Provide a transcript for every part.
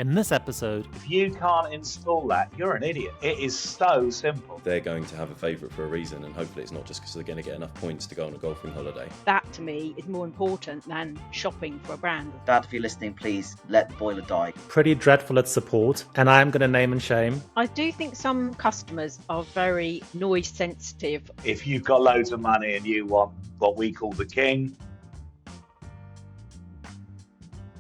In this episode, if you can't install that, you're an idiot. It is so simple. They're going to have a favourite for a reason, and hopefully it's not just because they're going to get enough points to go on a golfing holiday. That, to me, is more important than shopping for a brand. Dad, if you're listening, please let the boiler die. pretty dreadful at support, and I am going to name and shame. I do think some customers are very noise sensitive. If you've got loads of money and you want what we call the king,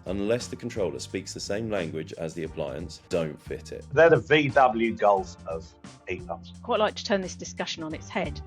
Unless the controller speaks the same language as the appliance, don't fit it. they're the VW Golf of heat pumps. Quite like to turn this discussion on its head.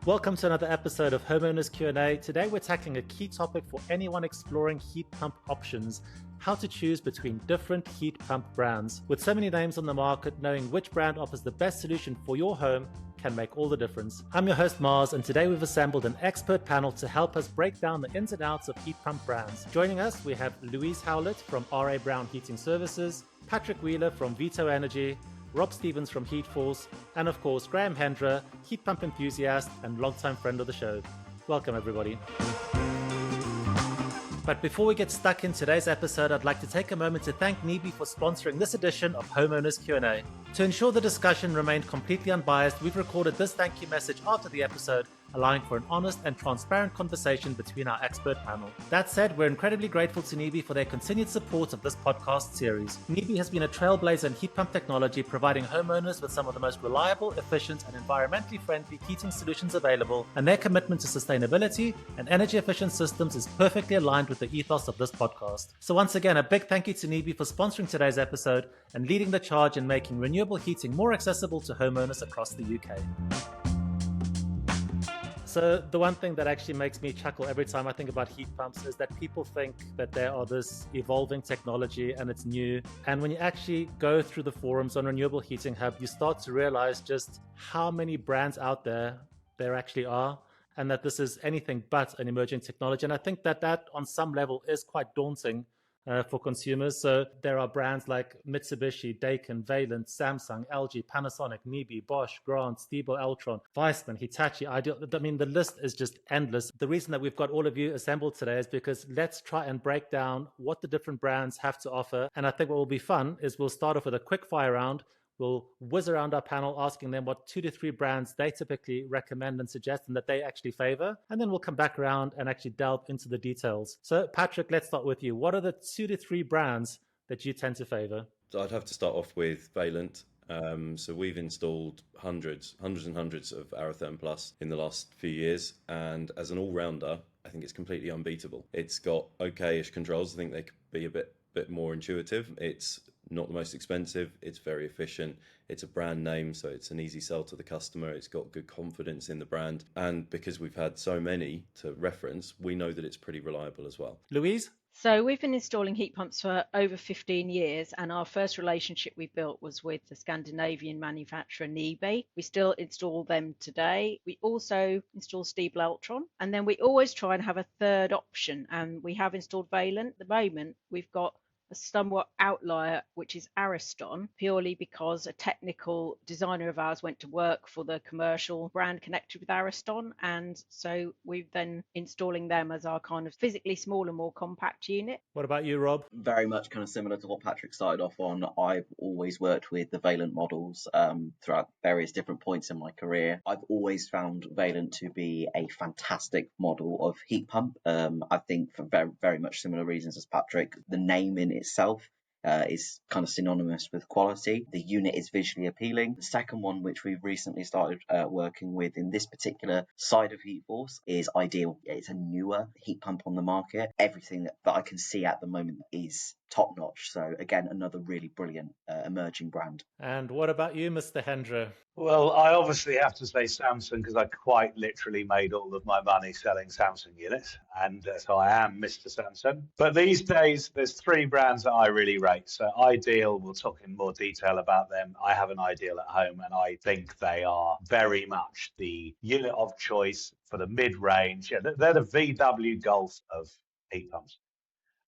Welcome to another episode of Homeowners Q&A. Today we're tackling a key topic for anyone exploring heat pump options: how to choose between different heat pump brands. With so many names on the market, knowing which brand offers the best solution for your home can make all the difference. I'm your host Mars, and today we've assembled an expert panel to help us break down the ins and outs of heat pump brands. Joining us, we have Louise Howlett from R.A. Brown Heating Services, Patrick Wheeler from Vito Energy, Rob Stevens from Heatforce, and of course Graham Hendra, heat pump enthusiast and longtime friend of the show. Welcome everybody. But before we get stuck in today's episode, I'd like to take a moment to thank Nibi for sponsoring this edition of Homeowners Q&A. To ensure the discussion remained completely unbiased, we've recorded this thank you message after the episode, allowing for an honest and transparent conversation between our expert panel. That said, we're incredibly grateful to Nibi for their continued support of this podcast series. Nibi has been a trailblazer in heat pump technology, providing homeowners with some of the most reliable, efficient, and environmentally friendly heating solutions available, and their commitment to sustainability and energy efficient systems is perfectly aligned with the ethos of this podcast. So once again, a big thank you to Nibi for sponsoring today's episode and leading the charge in making renewable heating more accessible to homeowners across the UK. So the one thing that actually makes me chuckle every time I think about heat pumps is that people think that they are this evolving technology and it's new. And when you actually go through the forums on Renewable Heating Hub, you start to realize just how many brands out there actually are, and that this is anything but an emerging technology. And I think that on some level is quite daunting for consumers. So there are brands like Mitsubishi, Daikin, Valent, Samsung, LG, Panasonic, Nibi, Bosch, Grant, Stiebel, Eltron, Weissman, Hitachi, Ideal. I mean, the list is just endless. The reason that we've got all of you assembled today is because let's try and break down what the different brands have to offer. And I think what will be fun is we'll start off with a quick fire round. We'll whiz around our panel asking them what 2 to 3 brands they typically recommend and suggest and that they actually favor. And then we'll come back around and actually delve into the details. So Patrick, let's start with you. What are the 2 to 3 brands that you tend to favor? So I'd have to start off with Valent. So we've installed hundreds and hundreds of Aerotherm Plus in the last few years. And as an all-rounder, I think it's completely unbeatable. It's got okay-ish controls. I think they could be a bit more intuitive. It's not the most expensive. It's very efficient. It's a brand name, so it's an easy sell to the customer. It's got good confidence in the brand. And because we've had so many to reference, we know that it's pretty reliable as well. Louise? So we've been installing heat pumps for over 15 years, and our first relationship we built was with the Scandinavian manufacturer Nibi. We still install them today. We also install Stiebel Eltron, and then we always try and have a third option, and we have installed Valent. At the moment, we've got a somewhat outlier, which is Ariston, purely because a technical designer of ours went to work for the commercial brand connected with Ariston, and so we've then installing them as our kind of physically smaller, more compact unit. What about you, Rob? Very much kind of similar to what Patrick started off on. I've always worked with the Valent models throughout various different points in my career. I've always found Valent to be a fantastic model of heat pump. I think for very, very much similar reasons as Patrick. The name in itself is kind of synonymous with quality. The unit is visually appealing. The second one, which we've recently started working with in this particular side of Heatforce, is Ideal. It's a newer heat pump on the market. Everything that I can see at the moment is top notch. So again, another really brilliant emerging brand. And what about you, Mr. Hendra? Well, I obviously have to say Samsung because I quite literally made all of my money selling Samsung units, and so I am Mr. Samsung. But these days, there's 3 brands that I really rate. So Ideal, we'll talk in more detail about them. I have an Ideal at home, and I think they are very much the unit of choice for the mid-range. Yeah, they're the VW Golf of heat pumps.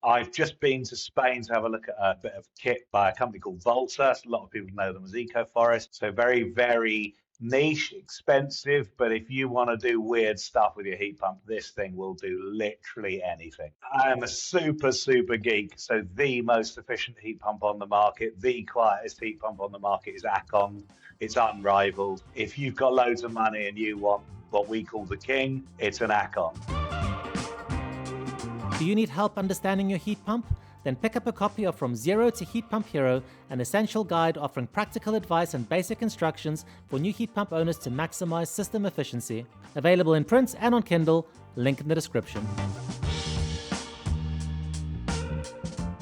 I've just been to Spain to have a look at a bit of kit by a company called Volta. A lot of people know them as Ecoforest. So very, very niche, expensive, but if you want to do weird stuff with your heat pump, this thing will do literally anything. I am a super, super geek, so the most efficient heat pump on the market, the quietest heat pump on the market is Acon. It's unrivaled. If you've got loads of money and you want what we call the king, it's an Acon. Do you need help understanding your heat pump? Then pick up a copy of From Zero to Heat Pump Hero, an essential guide offering practical advice and basic instructions for new heat pump owners to maximize system efficiency. Available in print and on Kindle, link in the description.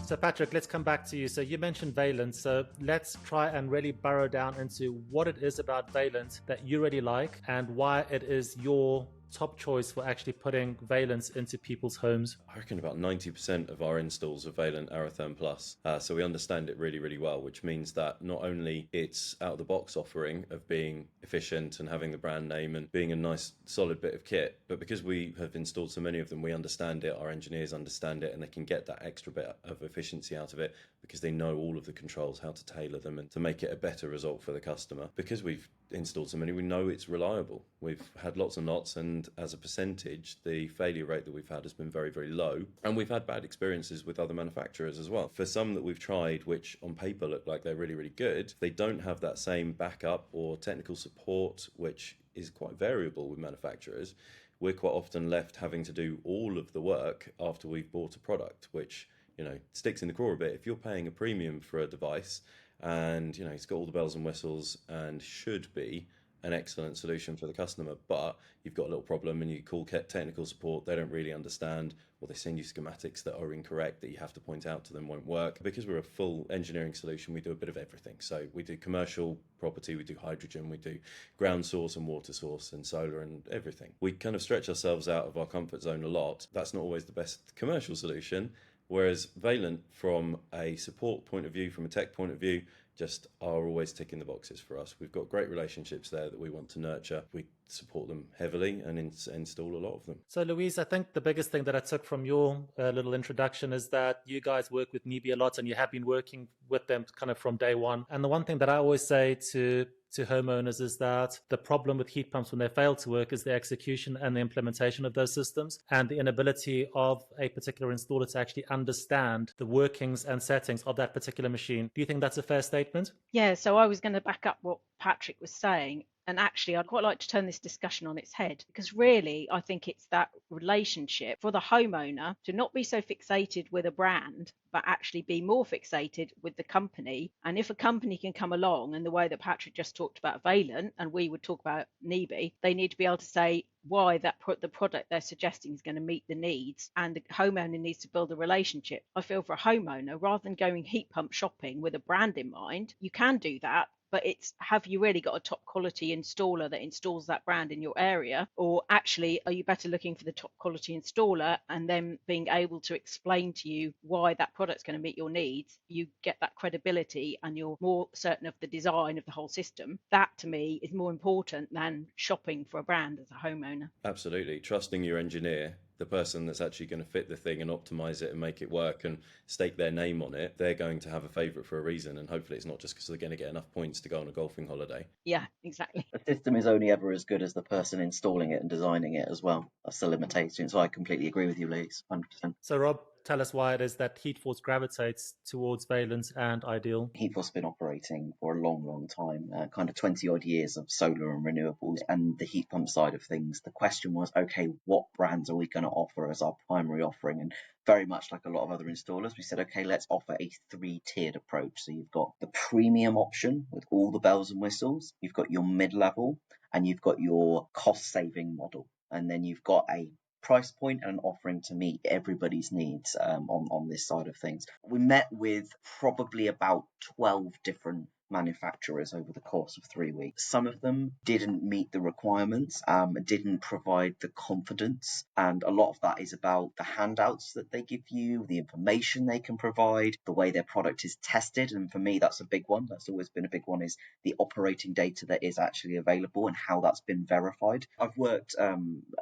So Patrick, let's come back to you. So you mentioned Valent, so let's try and really burrow down into what it is about Valent that you really like and why it is your top choice for actually putting Valence into people's homes. I reckon about 90% of our installs are Valent Aerotherm Plus. So we understand it really, really well, which means that not only it's out of the box offering of being efficient and having the brand name and being a nice solid bit of kit, but because we have installed so many of them, we understand it, our engineers understand it, and they can get that extra bit of efficiency out of it because they know all of the controls, how to tailor them and to make it a better result for the customer. Because we've installed so many, we know it's reliable. We've had lots and lots, and as a percentage, the failure rate that we've had has been very, very low. And we've had bad experiences with other manufacturers as well. For some that we've tried, which on paper look like they're really, really good, they don't have that same backup or technical support, which is quite variable with manufacturers. We're quite often left having to do all of the work after we've bought a product, which, you know, sticks in the craw a bit. If you're paying a premium for a device and, you know, it's got all the bells and whistles and should be an excellent solution for the customer, but you've got a little problem and you call technical support, they don't really understand, or they send you schematics that are incorrect that you have to point out to them won't work. Because we're a full engineering solution, we do a bit of everything. So we do commercial property, we do hydrogen, we do ground source and water source and solar and everything. We kind of stretch ourselves out of our comfort zone a lot. That's not always the best commercial solution. Whereas Valent, from a support point of view, from a tech point of view, just are always ticking the boxes for us. We've got great relationships there that we want to nurture. We support them heavily and install a lot of them. So Louise, I think the biggest thing that I took from your little introduction is that you guys work with NIBE a lot and you have been working with them kind of from day one. And the one thing that I always say to homeowners is that the problem with heat pumps when they fail to work is the execution and the implementation of those systems and the inability of a particular installer to actually understand the workings and settings of that particular machine. Do you think that's a fair statement? Yeah, so I was going to back up what Patrick was saying. And actually, I'd quite like to turn this discussion on its head, because really, I think it's that relationship for the homeowner to not be so fixated with a brand, but actually be more fixated with the company. And if a company can come along in the way that Patrick just talked about Valent, and we would talk about NIBE, they need to be able to say why the product they're suggesting is going to meet the needs, and the homeowner needs to build a relationship. I feel for a homeowner, rather than going heat pump shopping with a brand in mind, you can do that, but it's, have you really got a top quality installer that installs that brand in your area? Or actually, are you better looking for the top quality installer and then being able to explain to you why that product's going to meet your needs? You get that credibility and you're more certain of the design of the whole system. That to me is more important than shopping for a brand as a homeowner. Absolutely. Trusting your engineer, the person that's actually going to fit the thing and optimize it and make it work and stake their name on it, they're going to have a favourite for a reason. And hopefully it's not just because they're going to get enough points to go on a golfing holiday. Yeah, exactly. The system is only ever as good as the person installing it and designing it as well. That's the limitation. So I completely agree with you, Louise, 100%. So Rob, tell us why it is that Heatforce gravitates towards Valent and Ideal. Heatforce has been operating for a long, long time, kind of 20 odd years of solar and renewables and the heat pump side of things. The question was, okay, what brands are we going to offer as our primary offering? And very much like a lot of other installers, we said, okay, let's offer a 3-tiered approach. So you've got the premium option with all the bells and whistles, you've got your mid-level, and you've got your cost-saving model. And then you've got a price point and an offering to meet everybody's needs on this side of things. We met with probably about 12 different manufacturers over the course of 3 weeks. Some of them didn't meet the requirements, didn't provide the confidence, and a lot of that is about the handouts that they give you, the information they can provide, the way their product is tested. And for me, that's a big one. That's always been a big one, is the operating data that is actually available and how that's been verified. I've worked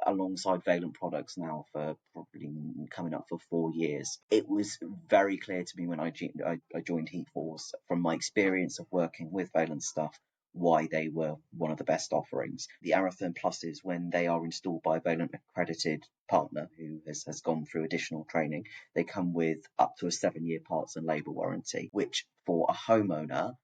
alongside Valent products now for probably coming up for 4 years. It was very clear to me when I joined Heatforce, from my experience of working with Valent stuff, why they were one of the best offerings. The Aerotherm Pluses, when they are installed by a Valent accredited partner who has gone through additional training, they come with up to a 7-year parts and labour warranty, which for a homeowner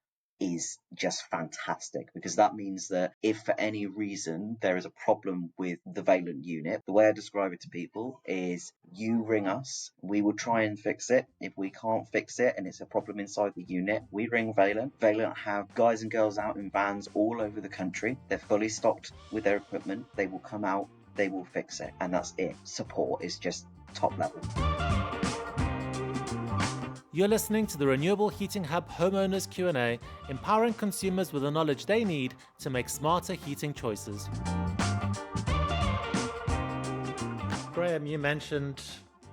is just fantastic, because that means that if for any reason there is a problem with the Valent unit, the way I describe it to people is you ring us, we will try and fix it. If we can't fix it and it's a problem inside the unit, we ring Valent. Valent have guys and girls out in vans all over the country. They're fully stocked with their equipment. They will come out, they will fix it, and that's it. Support is just top level. You're listening to the Renewable Heating Hub Homeowners Q&A, empowering consumers with the knowledge they need to make smarter heating choices. Graham, you mentioned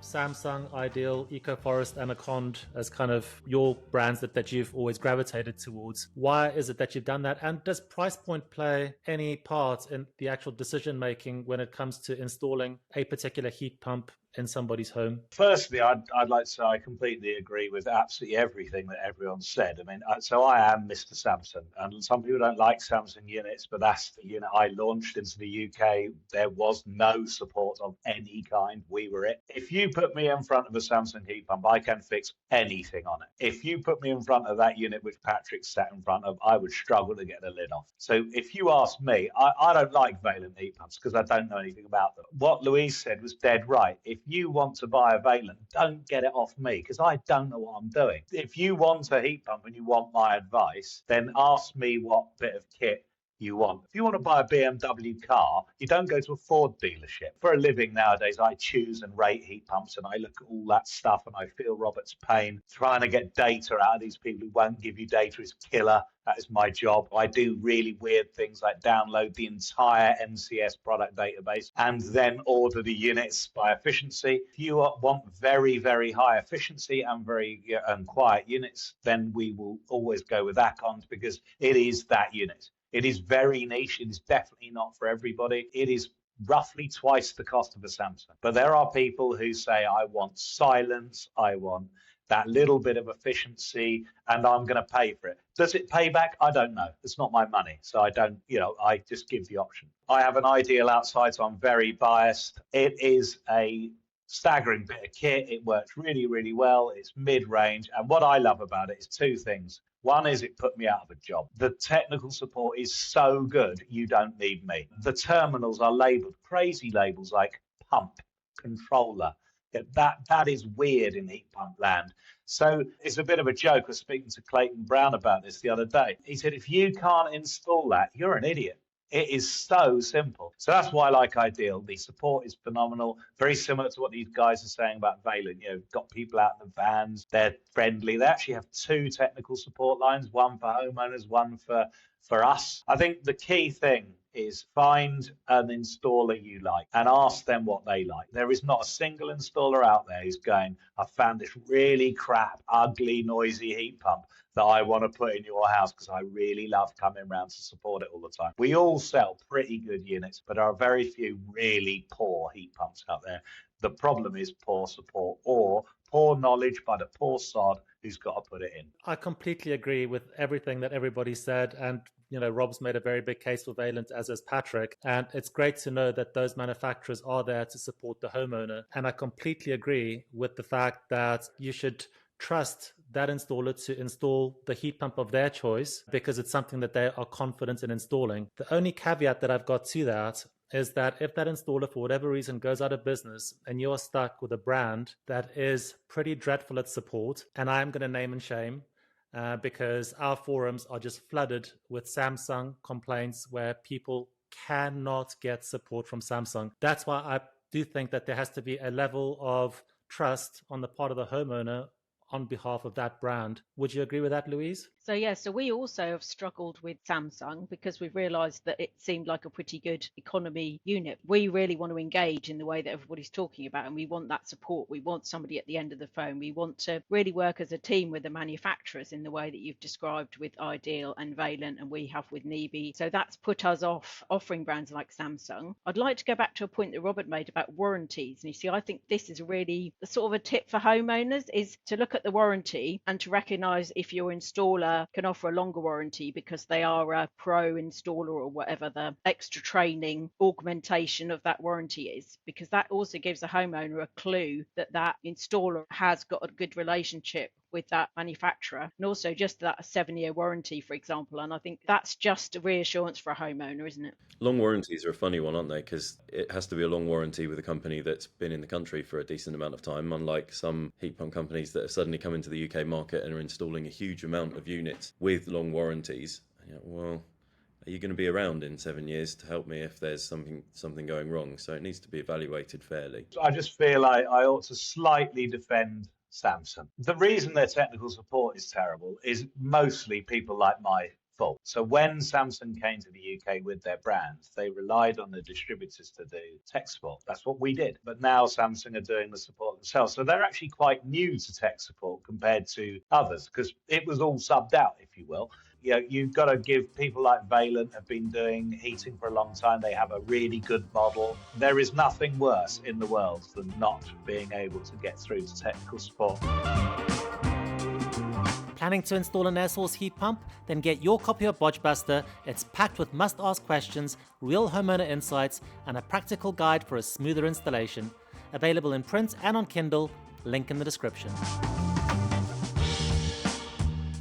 Samsung, Ideal, EcoForest, and Acond as kind of your brands that you've always gravitated towards. Why is it that you've done that? And does price point play any part in the actual decision making when it comes to installing a particular heat pump in somebody's home? Firstly, I'd like to say I completely agree with absolutely everything that everyone said. I mean, so I am Mr. Samsung, and some people don't like Samsung units, but that's the unit I launched into the UK. There was no support of any kind. We were it. If you put me in front of a Samsung heat pump, I can fix anything on it. If you put me in front of that unit which Patrick sat in front of, I would struggle to get the lid off. So if you ask me, I don't like Valent heat pumps because I don't know anything about them. What Louise said was dead right. If you want to buy a Valent, don't get it off me because I don't know what I'm doing. If you want a heat pump and you want my advice, then ask me what bit of kit you want. If you want to buy a BMW car, you don't go to a Ford dealership. For a living nowadays, I choose and rate heat pumps, and I look at all that stuff and I feel Robert's pain. Trying to get data out of these people who won't give you data is killer. That is my job. I do really weird things like download the entire MCS product database and then order the units by efficiency. If you want very, very high efficiency and very quiet units, then we will always go with Acond because it is that unit. It is very niche. It is definitely not for everybody. It is roughly twice the cost of a Samsung. But there are people who say, I want silence, I want that little bit of efficiency, and I'm going to pay for it. Does it pay back? I don't know. It's not my money. So I don't, I just give the option. I have an Ideal outside, so I'm very biased. It is a staggering bit of kit. It works really, really well. It's mid-range. And what I love about it is two things. One is it put me out of a job. The technical support is so good, you don't need me. The terminals are labeled, crazy labels like pump, controller. That is weird in heat pump land. So it's a bit of a joke. I was speaking to Clayton Brown about this the other day. He said, if you can't install that, you're an idiot. It is so simple. So that's why I like Ideal. The support is phenomenal. Very similar to what these guys are saying about Valent. Got people out in the vans. They're friendly. They actually have two technical support lines, one for homeowners, one for us. I think the key thing is find an installer you like and ask them what they like. There is not a single installer out there who's going, I found this really crap, ugly, noisy heat pump that I want to put in your house because I really love coming around to support it all the time. We all sell pretty good units, but there are very few really poor heat pumps out there. The problem is poor support or poor knowledge by the poor sod who's got to put it in. I completely agree with everything that everybody said. And, Rob's made a very big case for Valent, as has Patrick. And it's great to know that those manufacturers are there to support the homeowner. And I completely agree with the fact that you should trust that installer to install the heat pump of their choice because it's something that they are confident in installing. The only caveat that I've got to that is that if that installer, for whatever reason, goes out of business and you're stuck with a brand that is pretty dreadful at support, and I'm going to name and shame because our forums are just flooded with Samsung complaints where people cannot get support from Samsung. That's why I do think that there has to be a level of trust on the part of the homeowner on behalf of that brand. Would you agree with that, Louise? So we also have struggled with Samsung because we've realised that it seemed like a pretty good economy unit. We really want to engage in the way that everybody's talking about, and we want that support. We want somebody at the end of the phone. We want to really work as a team with the manufacturers in the way that you've described with Ideal and Valent, and we have with Nibi. So that's put us off offering brands like Samsung. I'd like to go back to a point that Robert made about warranties. And you see, I think this is really sort of a tip for homeowners, is to look at the warranty and to recognise if your installer can offer a longer warranty because they are a pro installer or whatever the extra training augmentation of that warranty is, because that also gives a homeowner a clue that that installer has got a good relationship with that manufacturer, and also just that a 7-year warranty, for example. And I think that's just a reassurance for a homeowner, isn't it? Long warranties are a funny one, aren't they? Because it has to be a long warranty with a company that's been in the country for a decent amount of time, unlike some heat pump companies that have suddenly come into the UK market and are installing a huge amount of units with long warranties. Well, are you going to be around in 7 years to help me if there's something going wrong? So it needs to be evaluated fairly. I just feel like I ought to slightly defend Samsung. The reason their technical support is terrible is mostly people like my fault. So when Samsung came to the UK with their brand, they relied on the distributors to do tech support. That's what we did. But now Samsung are doing the support themselves. So they're actually quite new to tech support compared to others, because it was all subbed out, if you will. You've got to give people like Valent have been doing heating for a long time. They have a really good model. There is nothing worse in the world than not being able to get through to technical support. Planning to install an air source heat pump? Then get your copy of Bodge Buster. It's packed with must-ask questions, real homeowner insights, and a practical guide for a smoother installation. Available in print and on Kindle. Link in the description.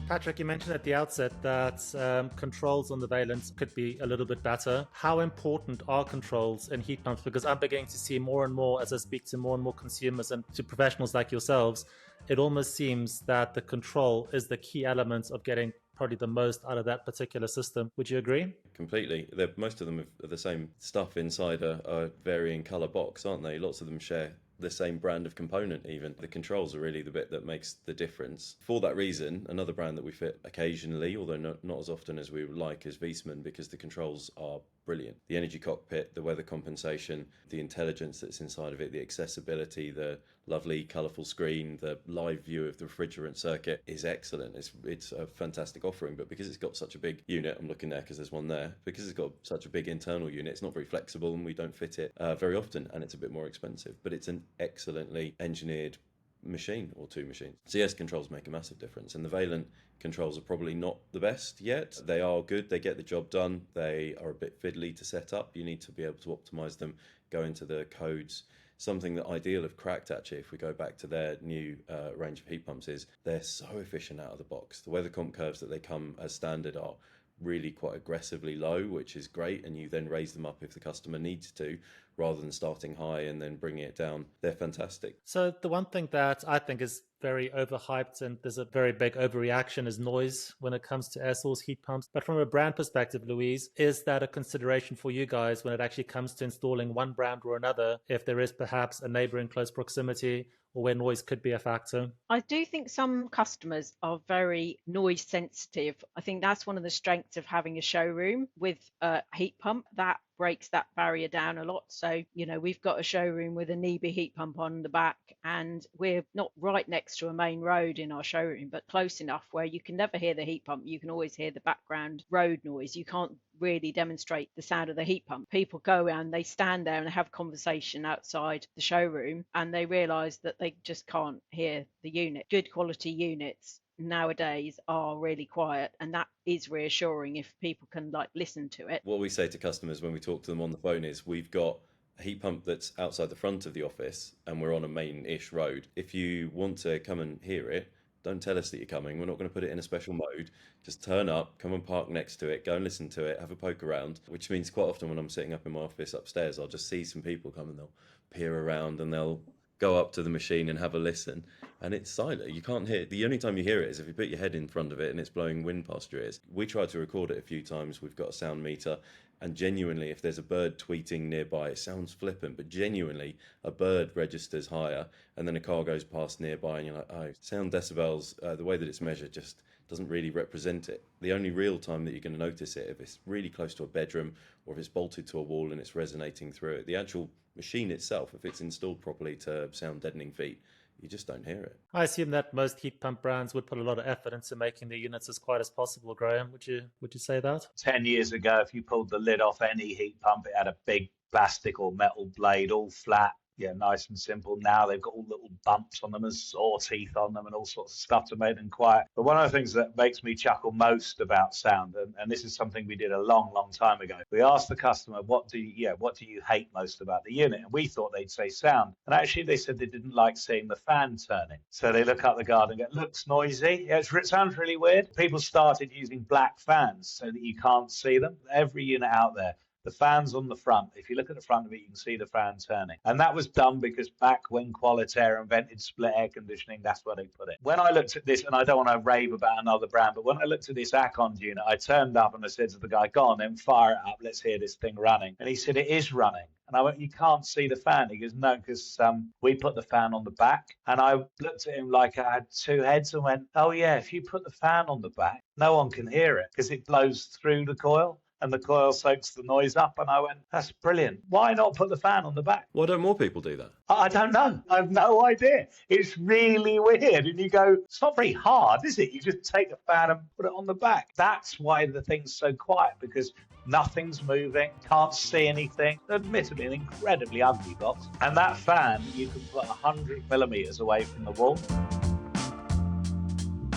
Patrick, you mentioned at the outset that controls on the Valent could be a little bit better. How important are controls in heat pumps? Because I'm beginning to see more and more, as I speak to more and more consumers and to professionals like yourselves, it almost seems that the control is the key element of getting probably the most out of that particular system. Would you agree? Completely. Most of them are the same stuff inside a varying colour box, aren't they? Lots of them share the same brand of component even. The controls are really the bit that makes the difference. For that reason, another brand that we fit occasionally, although not as often as we would like, is Viessmann, because the controls are brilliant. The energy cockpit, the weather compensation, the intelligence that's inside of it, the accessibility, the lovely colourful screen, the live view of the refrigerant circuit is excellent. It's a fantastic offering, but because it's got such a big unit, I'm looking there because there's one there, because it's got such a big internal unit, it's not very flexible and we don't fit it very often, and it's a bit more expensive, but it's an excellently engineered machine or two machines. So yes, controls make a massive difference, and the Valent controls are probably not the best yet. They are good, they get the job done, they are a bit fiddly to set up. You need to be able to optimize them, go into the codes. Something that Ideal have cracked, actually, if we go back to their new range of heat pumps, is they're so efficient out of the box. The weather comp curves that they come as standard are really quite aggressively low, which is great, and you then raise them up if the customer needs to, rather than starting high and then bringing it down. They're fantastic. So the one thing that I think is very overhyped and there's a very big overreaction is noise when it comes to air source heat pumps. But from a brand perspective, Louise, is that a consideration for you guys when it actually comes to installing one brand or another, if there is perhaps a neighbor in close proximity or where noise could be a factor? I do think some customers are very noise sensitive. I think that's one of the strengths of having a showroom with a heat pump. That breaks that barrier down a lot. So, we've got a showroom with a NEBA heat pump on the back, and we're not right next to a main road in our showroom, but close enough where you can never hear the heat pump. You can always hear the background road noise. You can't really demonstrate the sound of the heat pump. People go and they stand there and have a conversation outside the showroom, and they realize that they just can't hear the unit. Good quality units nowadays are really quiet, and that is reassuring if people can listen to it. What we say to customers when we talk to them on the phone is, we've got a heat pump that's outside the front of the office and we're on a main-ish road. If you want to come and hear it, don't tell us that you're coming. We're not going to put it in a special mode. Just turn up, come and park next to it, go and listen to it, have a poke around, which means quite often when I'm sitting up in my office upstairs, I'll just see some people come and they'll peer around and they'll go up to the machine and have a listen, and it's silent. You can't hear it. The only time you hear it is if you put your head in front of it and it's blowing wind past your ears. We tried to record it a few times. We've got a sound meter, and genuinely, if there's a bird tweeting nearby, it sounds flippant, but genuinely a bird registers higher, and then a car goes past nearby and you're like, oh, sound decibels, the way that it's measured just doesn't really represent it. The only real time that you're going to notice it, if it's really close to a bedroom or if it's bolted to a wall and it's resonating through it. The actual machine itself, if it's installed properly to sound deadening feet, you just don't hear it. I assume that most heat pump brands would put a lot of effort into making the units as quiet as possible, Graham. Would you say that? 10 years ago, if you pulled the lid off any heat pump, it had a big plastic or metal blade, all flat, nice and simple. Now they've got all little bumps on them and saw teeth on them and all sorts of stuff to make them quiet. But one of the things that makes me chuckle most about sound, and this is something we did a long, long time ago, we asked the customer, what do you hate most about the unit? And we thought they'd say sound. And actually they said they didn't like seeing the fan turning. So they look up the garden and go, looks noisy. Yeah, it sounds really weird. People started using black fans so that you can't see them. Every unit out there, the fan's on the front. If you look at the front of it, you can see the fan turning. And that was done because back when Qualitaire invented split air conditioning, that's where they put it. When I looked at this, and I don't want to rave about another brand, but when I looked at this Acon unit, I turned up and I said to the guy, go on then, fire it up. Let's hear this thing running. And he said, it is running. And I went, you can't see the fan. He goes, no, because we put the fan on the back. And I looked at him like I had two heads and went, oh, yeah, if you put the fan on the back, no one can hear it because it blows through the coil. And the coil soaks the noise up. And I went, that's brilliant. Why not put the fan on the back? Why don't more people do that? I don't know. I have no idea. It's really weird. And you go, it's not very hard, is it? You just take the fan and put it on the back. That's why the thing's so quiet, because nothing's moving, can't see anything. Admittedly, an incredibly ugly box. And that fan, you can put 100 millimeters away from the wall.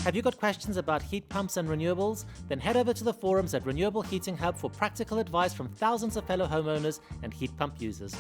Have you got questions about heat pumps and renewables? Then head over to the forums at Renewable Heating Hub for practical advice from thousands of fellow homeowners and heat pump users.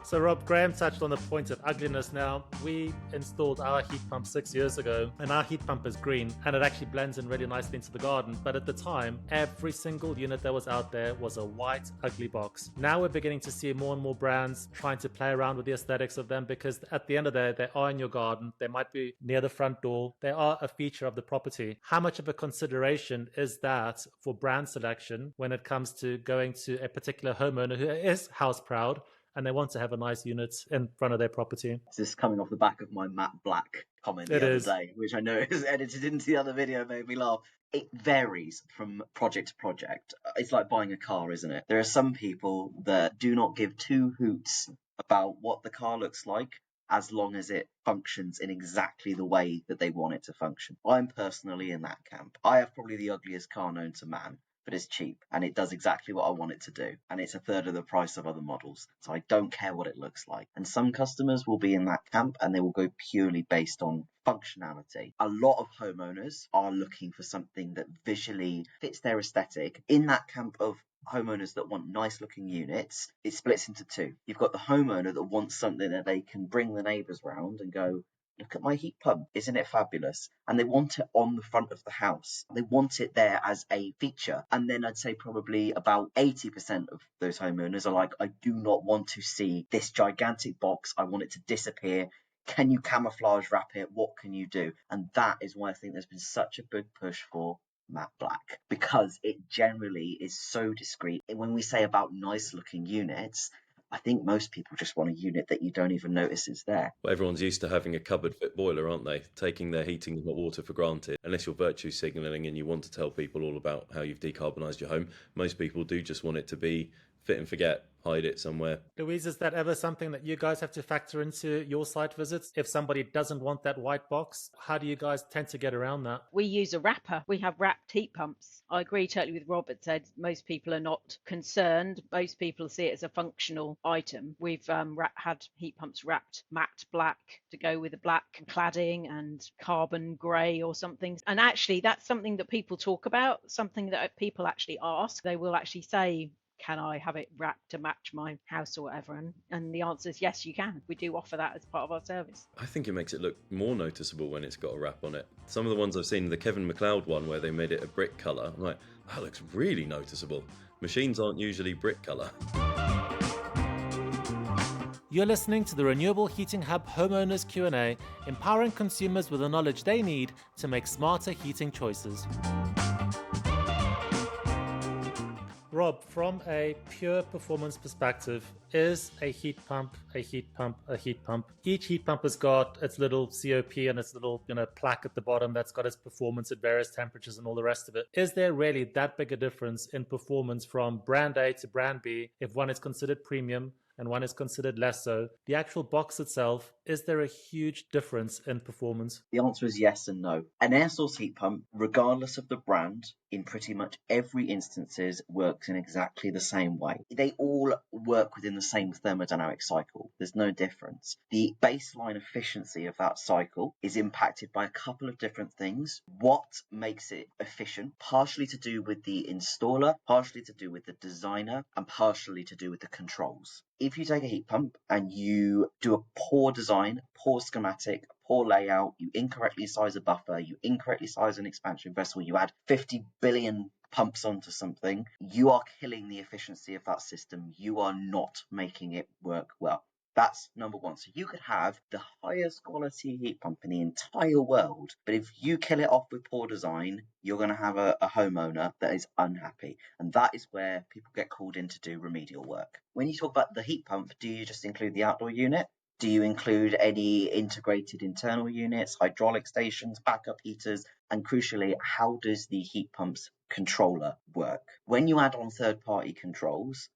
So Rob, Graham touched on the point of ugliness. Now, we installed our heat pump 6 years ago, and our heat pump is green, and it actually blends in really nicely into the garden. But at the time, every single unit that was out there was a white, ugly box. Now we're beginning to see more and more brands trying to play around with the aesthetics of them, because at the end of the day, they are in your garden. They might be near the front door. They are a feature of the property. How much of a consideration is that for brand selection when it comes to going to a particular homeowner who is house proud and they want to have a nice unit in front of their property? This is coming off the back of my matte black comment the other day, which I know is edited into the other video, made me laugh. It varies from project to project. It's like buying a car, isn't it? There are some people that do not give two hoots about what the car looks like as long as it functions in exactly the way that they want it to function. I'm personally in that camp. I have probably the ugliest car known to man, but it's cheap and it does exactly what I want it to do. And it's a third of the price of other models. So I don't care what it looks like. And some customers will be in that camp and they will go purely based on functionality. A lot of homeowners are looking for something that visually fits their aesthetic. In that camp of homeowners that want nice looking units, it splits into two. You've got the homeowner that wants something that they can bring the neighbours round and go, look at my heat pump, isn't it fabulous? And they want it on the front of the house. They want it there as a feature. And then I'd say probably about 80% of those homeowners are like, I do not want to see this gigantic box. I want it to disappear. Can you camouflage wrap it? What can you do? And that is why I think there's been such a big push for matte black, because it generally is so discreet. When we say about nice looking units, I think most people just want a unit that you don't even notice is there. Well, everyone's used to having a cupboard fit boiler, aren't they? Taking their heating and hot water for granted. Unless you're virtue signalling and you want to tell people all about how you've decarbonised your home, most people do just want it to be fit and forget, hide it somewhere. Louise, is that ever something that you guys have to factor into your site visits? If somebody doesn't want that white box, how do you guys tend to get around that? We use a wrapper. We have wrapped heat pumps. I agree totally with Robert said. Most people are not concerned. Most people see it as a functional item. We've had heat pumps wrapped matte black to go with the black cladding and carbon grey or something. And actually, that's something that people talk about, something that people actually ask. They will actually say, can I have it wrapped to match my house or whatever? And the answer is yes, you can. We do offer that as part of our service. I think it makes it look more noticeable when it's got a wrap on it. Some of the ones I've seen, the Kevin McLeod one where they made it a brick colour, I'm like, that looks really noticeable. Machines aren't usually brick colour. You're listening to the Renewable Heating Hub Homeowners Q&A, empowering consumers with the knowledge they need to make smarter heating choices. Rob, from a pure performance perspective, is a heat pump a heat pump a heat pump? Each heat pump has got its little COP and its little plaque at the bottom that's got its performance at various temperatures and all the rest of it. Is there really that big a difference in performance from brand A to brand B if one is considered premium and one is considered less so. The actual box itself, is there a huge difference in performance? The answer is yes and no. An air source heat pump, regardless of the brand, in pretty much every instances works in exactly the same way. They all work within the same thermodynamic cycle. There's no difference. The baseline efficiency of that cycle is impacted by a couple of different things. What makes it efficient? Partially to do with the installer, partially to do with the designer, and partially to do with the controls. If you take a heat pump and you do a poor design, poor schematic, poor layout, you incorrectly size a buffer, you incorrectly size an expansion vessel, you add 50 billion pumps onto something, you are killing the efficiency of that system. You are not making it work well. That's number one. So you could have the highest quality heat pump in the entire world, but if you kill it off with poor design, you're going to have a homeowner that is unhappy. And that is where people get called in to do remedial work. When you talk about the heat pump, do you just include the outdoor unit? Do you include any integrated internal units, hydraulic stations, backup heaters? And crucially, how does the heat pump's controller work? When you add on third-party controls,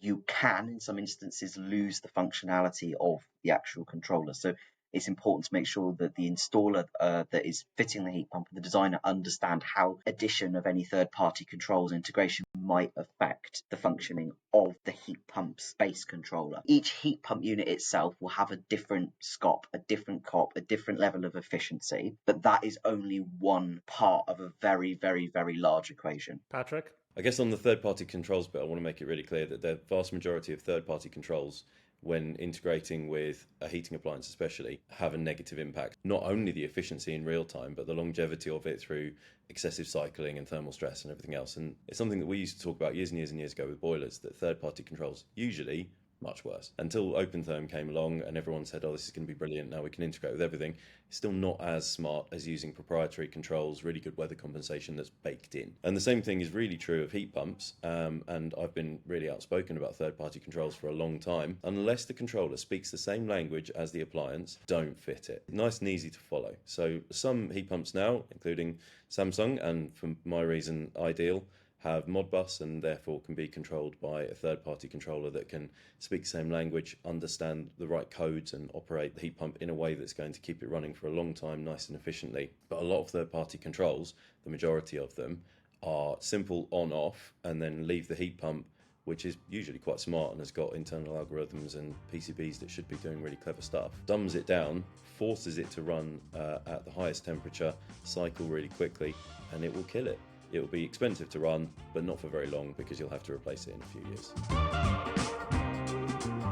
you can, in some instances, lose the functionality of the actual controller. So it's important to make sure that the installer that is fitting the heat pump and the designer understand how addition of any third-party controls integration might affect the functioning of the heat pump's base controller. Each heat pump unit itself will have a different SCOP, a different COP, a different level of efficiency, but that is only one part of a very, very, very large equation. Patrick? I guess on the third-party controls bit, I want to make it really clear that the vast majority of third-party controls, when integrating with a heating appliance especially, have a negative impact. Not only the efficiency in real time, but the longevity of it through excessive cycling and thermal stress and everything else. And it's something that we used to talk about years and years and years ago with boilers, that third-party controls usually much worse. Until OpenTherm came along and everyone said, oh, this is going to be brilliant, now we can integrate with everything. It's still not as smart as using proprietary controls, really good weather compensation that's baked in. And the same thing is really true of heat pumps. And I've been really outspoken about third-party controls for a long time. Unless the controller speaks the same language as the appliance, don't fit it. Nice and easy to follow. So some heat pumps now, including Samsung, and for my reason, Ideal, have Modbus and therefore can be controlled by a third-party controller that can speak the same language, understand the right codes and operate the heat pump in a way that's going to keep it running for a long time, nice and efficiently. But a lot of third-party controls, the majority of them, are simple on-off and then leave the heat pump, which is usually quite smart and has got internal algorithms and PCBs that should be doing really clever stuff, dumbs it down, forces it to run at the highest temperature, cycle really quickly, and it will kill it. It will be expensive to run, but not for very long because you'll have to replace it in a few years.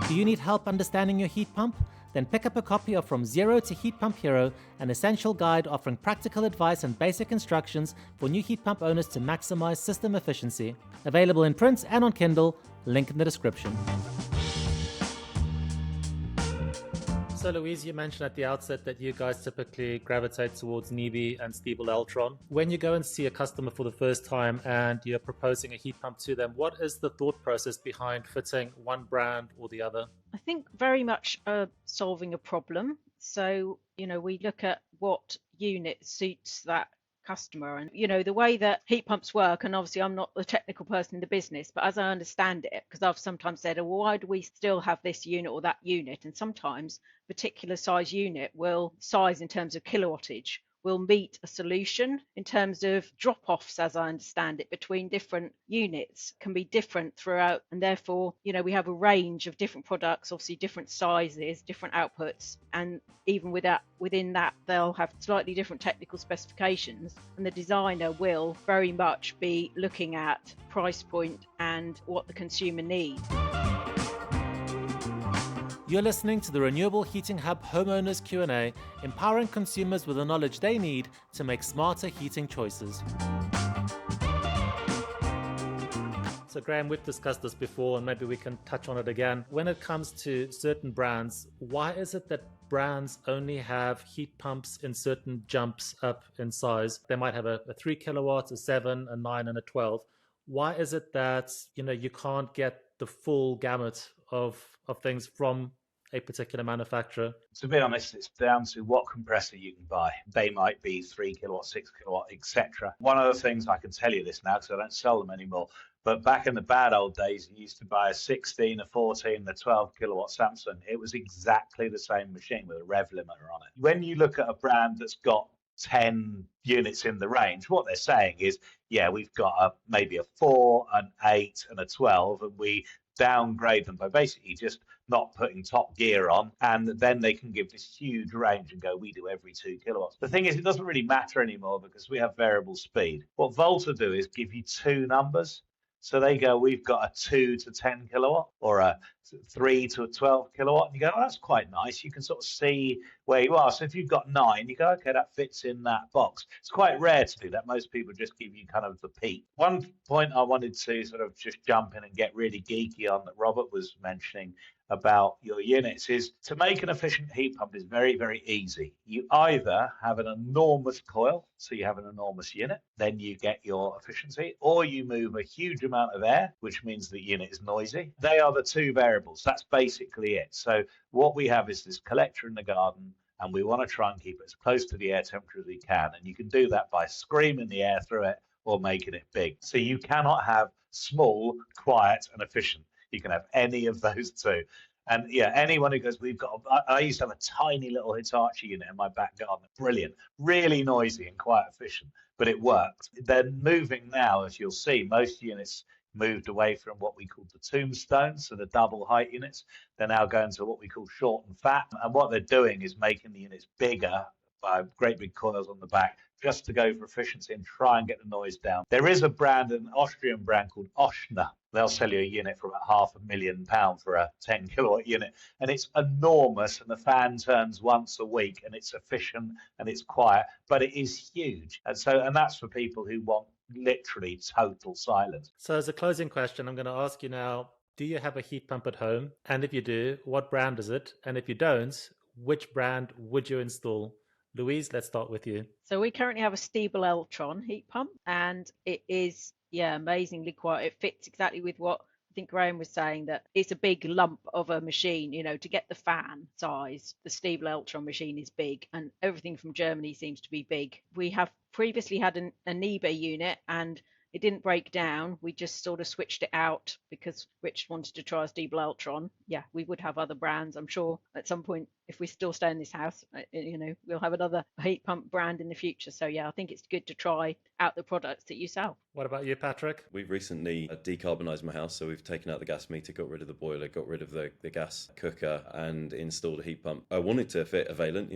Do you need help understanding your heat pump? Then pick up a copy of From Zero to Heat Pump Hero, an essential guide offering practical advice and basic instructions for new heat pump owners to maximize system efficiency. Available in print and on Kindle, link in the description. So Louise, you mentioned at the outset that you guys typically gravitate towards Nibi and Stiebel Eltron. When you go and see a customer for the first time and you're proposing a heat pump to them, what is the thought process behind fitting one brand or the other? I think very much solving a problem. So, we look at what unit suits that customer, and the way that heat pumps work, and obviously I'm not the technical person in the business, but as I understand it, because I've sometimes said, well, why do we still have this unit or that unit? And sometimes a particular size unit will size in terms of kilowattage will meet a solution in terms of drop-offs, as I understand it, between different units can be different throughout, and therefore we have a range of different products, obviously different sizes, different outputs, and even within that they'll have slightly different technical specifications, and the designer will very much be looking at price point and what the consumer needs. You're listening to the Renewable Heating Hub Homeowners Q&A, empowering consumers with the knowledge they need to make smarter heating choices. So Graham, we've discussed this before and maybe we can touch on it again. When it comes to certain brands, why is it that brands only have heat pumps in certain jumps up in size? They might have a 3 kilowatts, a 7, a 9 and a 12. Why is it that you can't get the full gamut of things from a particular manufacturer? To be honest, it's down to what compressor you can buy. They might be 3 kilowatt, 6 kilowatt, etc. One of the things, I can tell you this now because I don't sell them anymore, But back in the bad old days, you used to buy a 16, a 14, a 12 kilowatt Samsung. It was exactly the same machine with a rev limiter on it. When you look at a brand that's got 10 units in the range, what they're saying is, yeah, we've got maybe a 4, an 8, and a 12, and we downgrade them by basically just not putting top gear on, and then they can give this huge range and go, we do every 2 kilowatts. The thing is, it doesn't really matter anymore because we have variable speed. What Volta do is give you 2 numbers. So they go, we've got a 2 to 10 kilowatt or a 3 to a 12 kilowatt. And you go, oh, that's quite nice. You can sort of see where you are. So if you've got 9, you go, okay, that fits in that box. It's quite rare to do that. Most people just give you kind of the peak. One point I wanted to sort of just jump in and get really geeky on that Robert was mentioning about your units is to make an efficient heat pump is very, very easy. You either have an enormous coil, so you have an enormous unit, then you get your efficiency, or you move a huge amount of air, which means the unit is noisy. They are the 2 variables. That's basically it. So what we have is this collector in the garden, and we want to try and keep it as close to the air temperature as we can. And you can do that by screaming the air through it or making it big. So you cannot have small, quiet, and efficient. You can have any of those 2. And yeah, anyone who goes, I used to have a tiny little Hitachi unit in my back garden. Brilliant, really noisy and quite efficient, but it worked. Then moving now, as you'll see, most units moved away from what we call the tombstone, so the double height units. They're now going to what we call short and fat. And what they're doing is making the units bigger by great big coils on the back, just to go for efficiency and try and get the noise down. There is a brand, an Austrian brand called Oshner. They'll sell you a unit for about £500,000 for a 10 kilowatt unit. And it's enormous, and the fan turns once a week, and it's efficient and it's quiet, but it is huge. And that's for people who want literally total silence. So as a closing question, I'm going to ask you now, do you have a heat pump at home? And if you do, what brand is it? And if you don't, which brand would you install? Louise, let's start with you. So we currently have a Stiebel Eltron heat pump, and it is, amazingly quiet. It fits exactly with what I think Graham was saying, that it's a big lump of a machine. To get the fan size, the Stiebel Eltron machine is big, and everything from Germany seems to be big. We have previously had an eBay unit, and it didn't break down. We just sort of switched it out because Rich wanted to try a Stiebel Eltron. Yeah, we would have other brands. I'm sure at some point, if we still stay in this house, we'll have another heat pump brand in the future. So yeah, I think it's good to try out the products that you sell. What about you, Patrick? We've recently decarbonised my house, so we've taken out the gas meter, got rid of the boiler, got rid of the gas cooker, and installed a heat pump. I wanted to fit a Vaillant.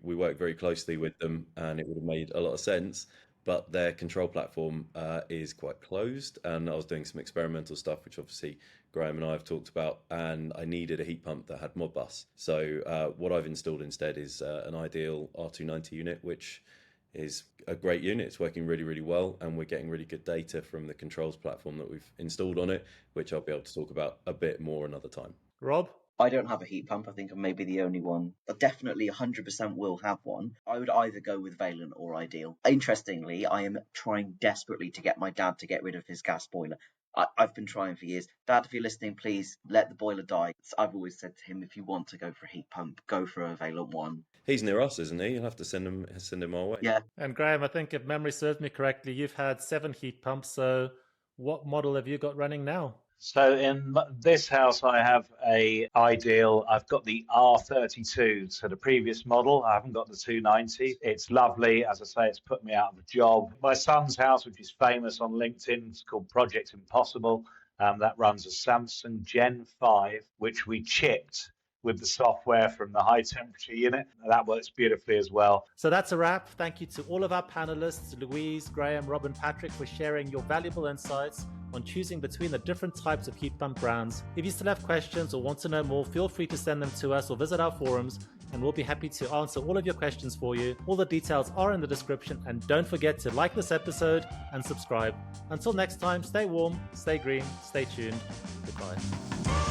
We worked very closely with them, and it would have made a lot of sense. But their control platform is quite closed, and I was doing some experimental stuff, which obviously Graham and I have talked about, and I needed a heat pump that had Modbus. So what I've installed instead is an Ideal R290 unit, which is a great unit. It's working really, really well, and we're getting really good data from the controls platform that we've installed on it, which I'll be able to talk about a bit more another time. Rob? I don't have a heat pump. I think I'm maybe the only one. I definitely 100% will have one. I would either go with Vaillant or Ideal. Interestingly, I am trying desperately to get my dad to get rid of his gas boiler. I've been trying for years. Dad, if you're listening, please let the boiler die. I've always said to him, if you want to go for a heat pump, go for a Vaillant one. He's near us, isn't he? You'll have to send him our way. Yeah. And Graham, I think if memory serves me correctly, you've had 7 heat pumps. So what model have you got running now? So in this house, I have a Ideal. I've got the R32, so the previous model. I haven't got the 290. It's lovely. As I say, it's put me out of a job. My son's house, which is famous on LinkedIn, it's called Project Impossible. That runs a Samsung Gen 5, which we chipped with the software from the high temperature unit. That works beautifully as well. So that's a wrap. Thank you to all of our panelists, Louise, Graham, Rob, and Patrick, for sharing your valuable insights on choosing between the different types of heat pump brands. If you still have questions or want to know more, feel free to send them to us or visit our forums, and we'll be happy to answer all of your questions for you. All the details are in the description, and don't forget to like this episode and subscribe. Until next time, stay warm, stay green, stay tuned. Goodbye.